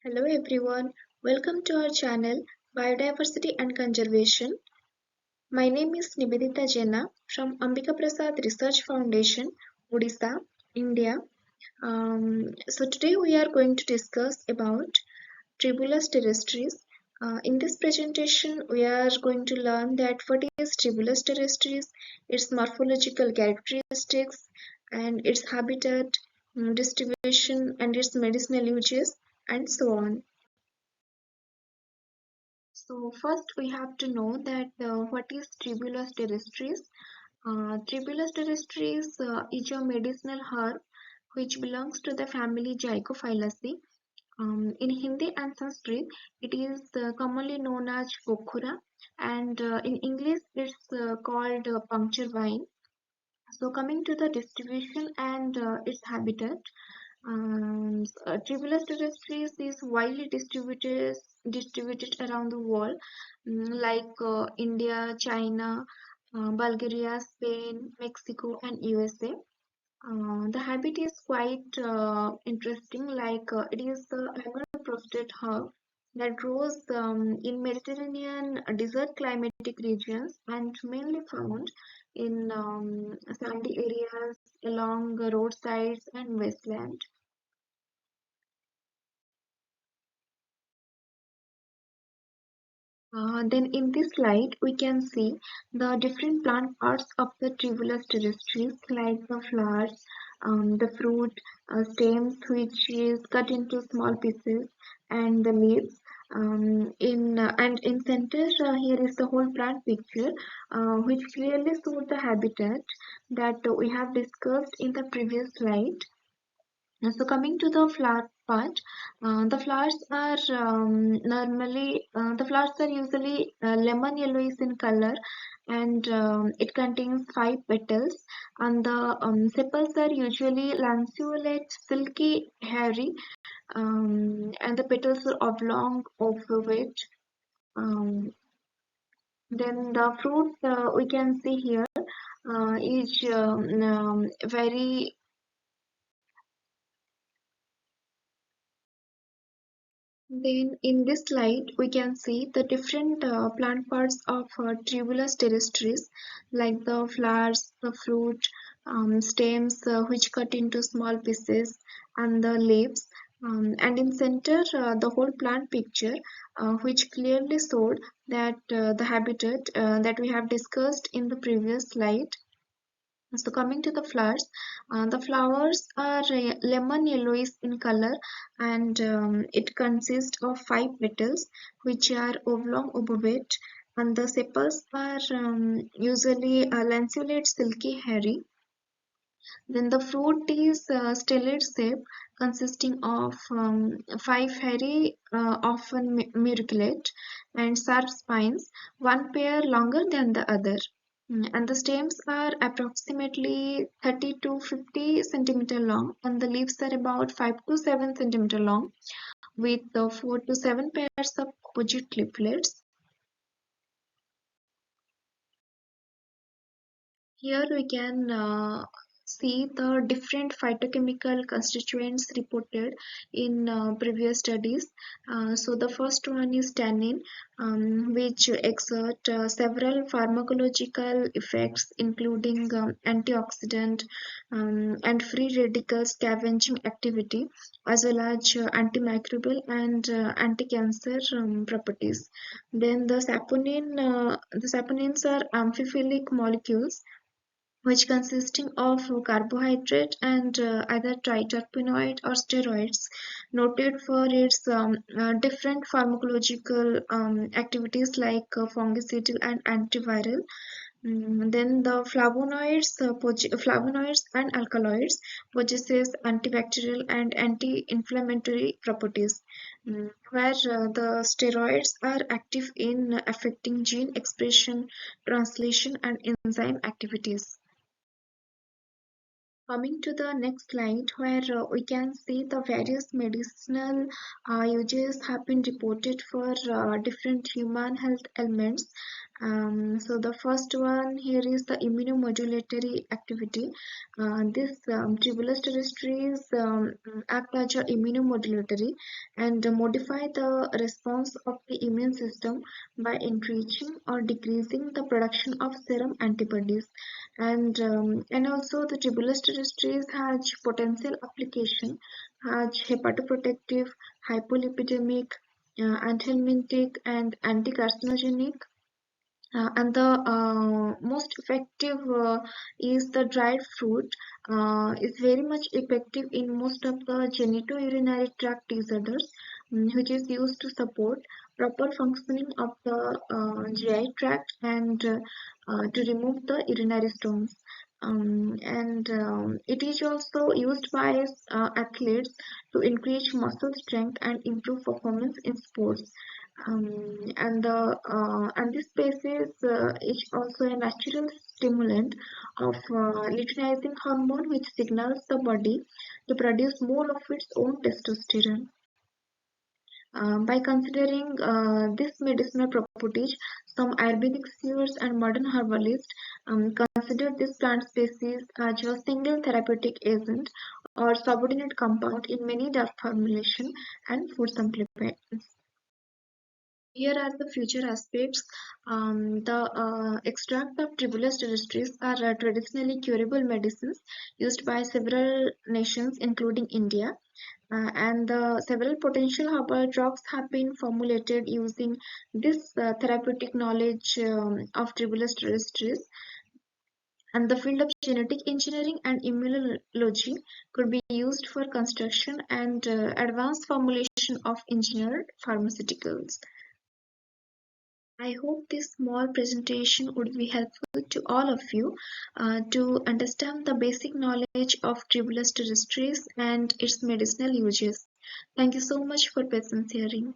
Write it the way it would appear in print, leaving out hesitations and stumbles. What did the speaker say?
Hello everyone, welcome to our channel Biodiversity and Conservation. My name is Nivedita Jena from Ambika Prasad Research Foundation, Odisha, India. So today we are going to discuss about Tribulus terrestris. In this presentation, we are going to learn that what is Tribulus terrestris, its morphological characteristics, and its habitat, distribution, and its medicinal uses, and so on. So first we have to know that what is Tribulus terrestris. Tribulus terrestris is a medicinal herb which belongs to the family Zygophyllaceae. In Hindi and Sanskrit, it is commonly known as Pokhura, and in English, it's called puncture vine. So coming to the distribution and its habitat, Tribulus terrestris is widely distributed around the world, like India, China, Bulgaria, Spain, Mexico, and USA. The habit is quite interesting, like it is the hyperprostate herb that grows in Mediterranean desert climatic regions and mainly found in sandy areas along roadsides and wasteland. Then in this slide, we can see the different plant parts of the Tribulus terrestris, like the flowers, the fruit, stems, which is cut into small pieces, and the leaves. And in center, here is the whole plant picture, which clearly shows the habitat that we have discussed in the previous slide. So coming to the flower part, the flowers are usually lemon yellowish in color, and it contains five petals. And the sepals are usually lanceolate, silky, hairy, and the petals are oblong, ovate. Um, then the fruit we can see here is very. Then in this slide, we can see the different plant parts of Tribulus terrestris, like the flowers, the fruit, stems which cut into small pieces, and the leaves. And in center, the whole plant picture, which clearly showed that the habitat that we have discussed in the previous slide. So coming to the flowers are lemon yellowish in color, and it consists of five petals which are oblong ovate, and the sepals are usually lanceolate, silky, hairy. Then the fruit is stellate shape, consisting of five hairy, often murculate, and sharp spines, one pair longer than the other. And the stems are approximately 30 to 50 centimeter long, and the leaves are about 5 to 7 centimeter long, with 4 to 7 pairs of opposite leaflets. Here we can see the different phytochemical constituents reported in previous studies. So the first one is tannin, which exert several pharmacological effects, including antioxidant and free radical scavenging activity, as well as antimicrobial and anti-cancer properties. Then the saponins are amphiphilic molecules which consisting of carbohydrate and either triterpenoid or steroids, noted for its different pharmacological activities like fungicidal and antiviral. Then the flavonoids and alkaloids possesses antibacterial and anti-inflammatory properties, where the steroids are active in affecting gene expression, translation, and enzyme activities. Coming to the next slide, where we can see the various medicinal uses have been reported for different human health ailments. So the first one here is the immunomodulatory activity. This Tribulus terrestris act as a immunomodulatory and modify the response of the immune system by increasing or decreasing the production of serum antibodies. And also the Tribulus terrestris has potential application, has hepatoprotective, hypolipidemic, anthelmintic, and anti-carcinogenic. And the most effective is the dried fruit. Is very much effective in most of the genitourinary tract disorders, which is used to support proper functioning of the GI tract and to remove the urinary stones. And it is also used by athletes to increase muscle strength and improve performance in sports. And this species is also a natural stimulant of luteinizing hormone, which signals the body to produce more of its own testosterone. By considering this medicinal properties, some Ayurvedic seers and modern herbalists consider this plant species as a single therapeutic agent or subordinate compound in many drug formulation and food supplements. Here are the future aspects. The extract of Tribulus terrestris are traditionally curable medicines used by several nations, including India. And several potential herbal drugs have been formulated using this therapeutic knowledge of Tribulus terrestris. And the field of genetic engineering and immunology could be used for construction and advanced formulation of engineered pharmaceuticals. I hope this small presentation would be helpful to all of you to understand the basic knowledge of Tribulus terrestris and its medicinal uses. Thank you so much for patience hearing.